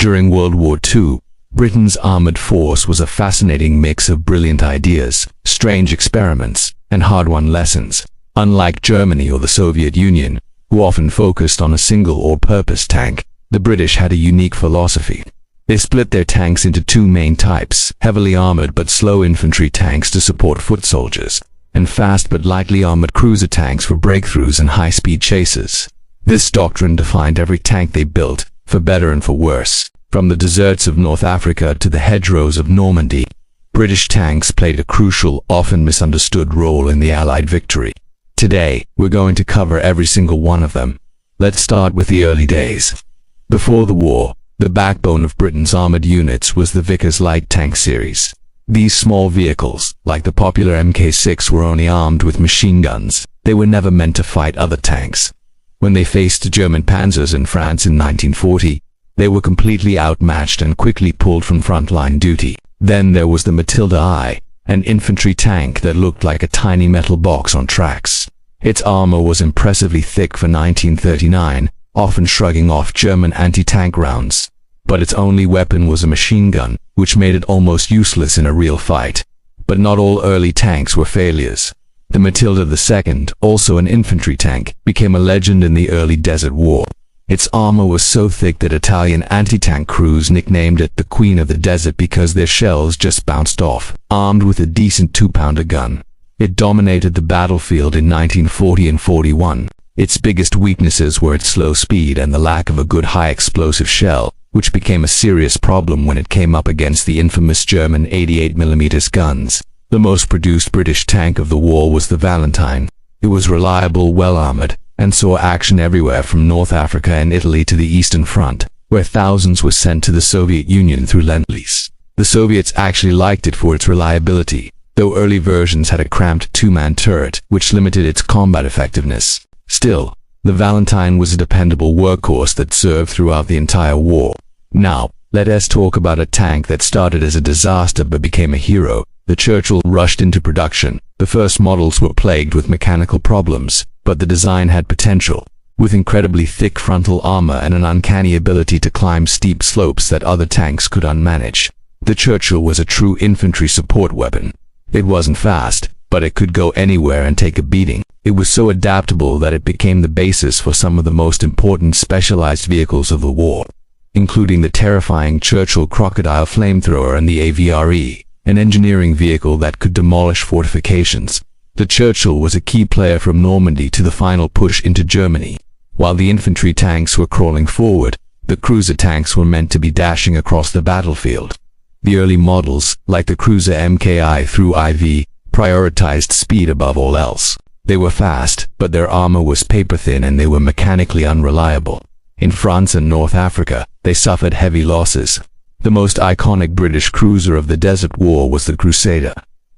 During World War II, Britain's armored force was a fascinating mix of brilliant ideas, strange experiments, and hard-won lessons. Unlike Germany or the Soviet Union, who often focused on a single all-purpose tank, the British had a unique philosophy. They split their tanks into two main types: heavily armored but slow infantry tanks to support foot soldiers, and fast but lightly armored cruiser tanks for breakthroughs and high-speed chases. This doctrine defined every tank they built, for better and for worse. From the deserts of North Africa to the hedgerows of Normandy, British tanks played a crucial, often misunderstood role in the Allied victory. Today, we're going to cover every single one of them. Let's start with the early days. Before the war, the backbone of Britain's armored units was the Vickers light tank series. These small vehicles, like the popular Mk6, were only armed with machine guns. They were never meant to fight other tanks. When they faced German panzers in France in 1940, they were completely outmatched and quickly pulled from frontline duty. Then there was the Matilda I, an infantry tank that looked like a tiny metal box on tracks. Its armor was impressively thick for 1939, often shrugging off German anti-tank rounds. But its only weapon was a machine gun, which made it almost useless in a real fight. But not all early tanks were failures. The Matilda II, also an infantry tank, became a legend in the early Desert War. Its armor was so thick that Italian anti-tank crews nicknamed it the Queen of the Desert because their shells just bounced off. Armed with a decent 2-pounder gun, it dominated the battlefield in 1940 and 41. Its biggest weaknesses were its slow speed and the lack of a good high-explosive shell, which became a serious problem when it came up against the infamous German 88mm guns. The most produced British tank of the war was the Valentine. It was reliable, well-armored, and saw action everywhere from North Africa and Italy to the Eastern Front, where thousands were sent to the Soviet Union through Lend-Lease. The Soviets actually liked it for its reliability, though early versions had a cramped 2-man turret, which limited its combat effectiveness. Still, the Valentine was a dependable workhorse that served throughout the entire war. Now, let us talk about a tank that started as a disaster but became a hero. The Churchill rushed into production. The first models were plagued with mechanical problems, but the design had potential. With incredibly thick frontal armor and an uncanny ability to climb steep slopes that other tanks could unmanage, the Churchill was a true infantry support weapon. It wasn't fast, but it could go anywhere and take a beating. It was so adaptable that it became the basis for some of the most important specialized vehicles of the war, including the terrifying Churchill Crocodile flamethrower and the AVRE, an engineering vehicle that could demolish fortifications. The Churchill was a key player from Normandy to the final push into Germany. While the infantry tanks were crawling forward, the cruiser tanks were meant to be dashing across the battlefield. The early models, like the cruiser Mki through IV, prioritized speed above all else. They were fast, but their armor was paper-thin and they were mechanically unreliable. In France and North Africa, they suffered heavy losses. The most iconic British cruiser of the Desert War was the Crusader.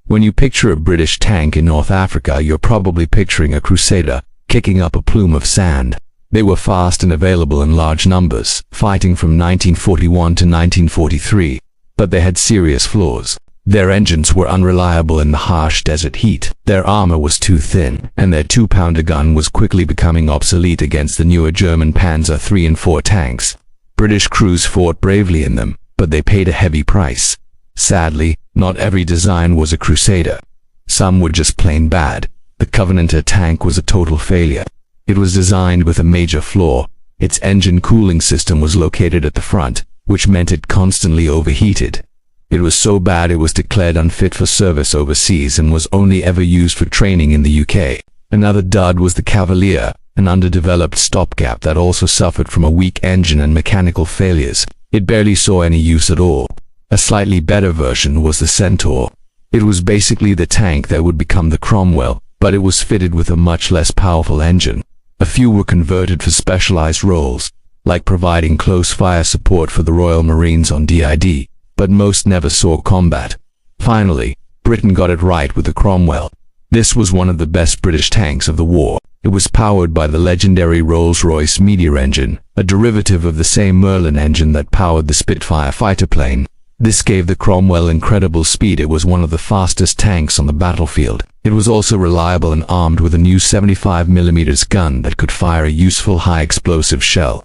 When you picture a British tank in North Africa, you're probably picturing a Crusader kicking up a plume of sand. They were fast and available in large numbers, fighting from 1941 to 1943, but they had serious flaws. Their engines were unreliable in the harsh desert heat, their armor was too thin, and their 2-pounder gun was quickly becoming obsolete against the newer German Panzer III and IV tanks. British crews fought bravely in them, but they paid a heavy price. Sadly, not every design was a Crusader. Some were just plain bad. The Covenanter tank was a total failure. It was designed with a major flaw. Its engine cooling system was located at the front, which meant it constantly overheated. It was so bad it was declared unfit for service overseas and was only ever used for training in the UK. Another dud was the Cavalier, an underdeveloped stopgap that also suffered from a weak engine and mechanical failures. It barely saw any use at all. A slightly better version was the Centaur. It was basically the tank that would become the Cromwell, but it was fitted with a much less powerful engine. A few were converted for specialized roles, like providing close fire support for the Royal Marines on DID, but most never saw combat. Finally, Britain got it right with the Cromwell. This was one of the best British tanks of the war. It was powered by the legendary Rolls-Royce Meteor engine, a derivative of the same Merlin engine that powered the Spitfire fighter plane. This gave the Cromwell incredible speed. It was one of the fastest tanks on the battlefield. It was also reliable and armed with a new 75mm gun that could fire a useful high-explosive shell.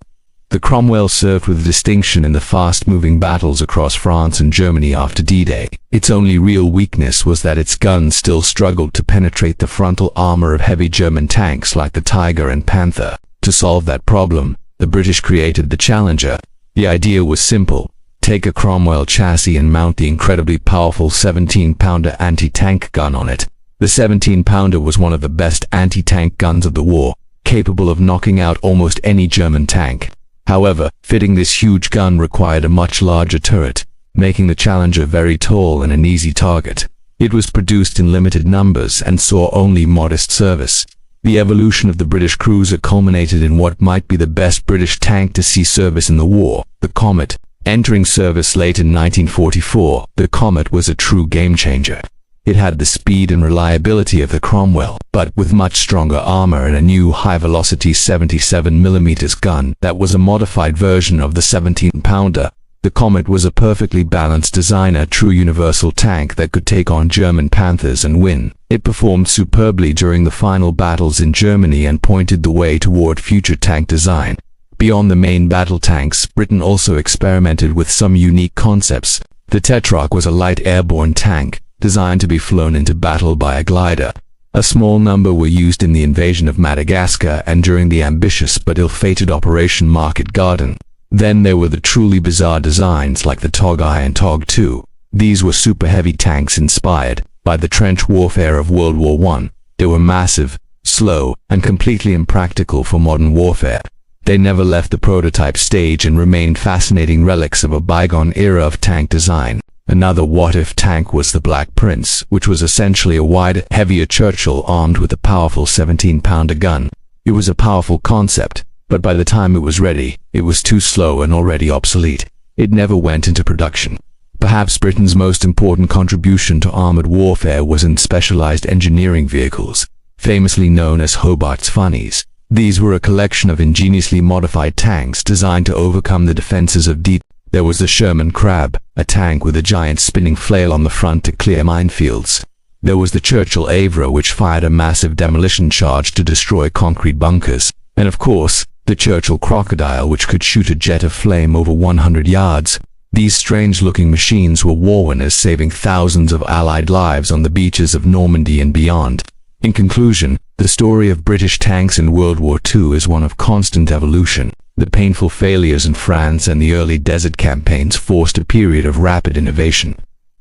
The Cromwell served with distinction in the fast-moving battles across France and Germany after D-Day. Its only real weakness was that its guns still struggled to penetrate the frontal armor of heavy German tanks like the Tiger and Panther. To solve that problem, the British created the Challenger. The idea was simple. Take a Cromwell chassis and mount the incredibly powerful 17-pounder anti-tank gun on it. The 17-pounder was one of the best anti-tank guns of the war, capable of knocking out almost any German tank. However, fitting this huge gun required a much larger turret, making the Challenger very tall and an easy target. It was produced in limited numbers and saw only modest service. The evolution of the British cruiser culminated in what might be the best British tank to see service in the war, the Comet. Entering service late in 1944, the Comet was a true game-changer. It had the speed and reliability of the Cromwell, but with much stronger armor and a new high-velocity 77mm gun that was a modified version of the 17-pounder. The Comet was a perfectly balanced design, a true universal tank that could take on German Panthers and win. It performed superbly during the final battles in Germany and pointed the way toward future tank design. Beyond the main battle tanks, Britain also experimented with some unique concepts. The Tetrarch was a light airborne tank, designed to be flown into battle by a glider. A small number were used in the invasion of Madagascar and during the ambitious but ill-fated Operation Market Garden. Then there were the truly bizarre designs like the TOG-I and TOG-II. These were super-heavy tanks inspired by the trench warfare of World War I. They were massive, slow, and completely impractical for modern warfare. They never left the prototype stage and remained fascinating relics of a bygone era of tank design. Another what-if tank was the Black Prince, which was essentially a wider, heavier Churchill armed with a powerful 17-pounder gun. It was a powerful concept, but by the time it was ready, it was too slow and already obsolete. It never went into production. Perhaps Britain's most important contribution to armored warfare was in specialized engineering vehicles, famously known as Hobart's Funnies. These were a collection of ingeniously modified tanks designed to overcome the defenses of D. There was the Sherman Crab, a tank with a giant spinning flail on the front to clear minefields. There was the Churchill Avro, which fired a massive demolition charge to destroy concrete bunkers. And of course, the Churchill Crocodile, which could shoot a jet of flame over 100 yards. These strange-looking machines were war winners, saving thousands of Allied lives on the beaches of Normandy and beyond. In conclusion, the story of British tanks in World War II is one of constant evolution. The painful failures in France and the early desert campaigns forced a period of rapid innovation.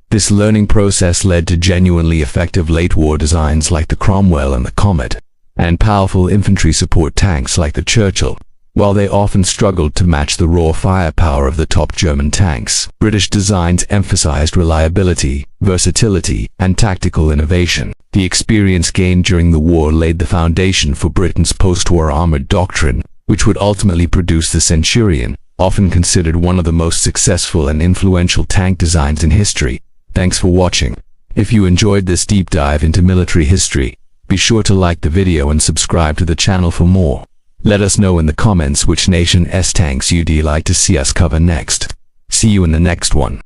This learning process led to genuinely effective late-war designs like the Cromwell and the Comet, and powerful infantry support tanks like the Churchill. While they often struggled to match the raw firepower of the top German tanks, British designs emphasized reliability, versatility, and tactical innovation. The experience gained during the war laid the foundation for Britain's post-war armored doctrine, which would ultimately produce the Centurion, often considered one of the most successful and influential tank designs in history. Thanks for watching. If you enjoyed this deep dive into military history, be sure to like the video and subscribe to the channel for more. Let us know in the comments which nation's tanks you'd like to see us cover next. See you in the next one.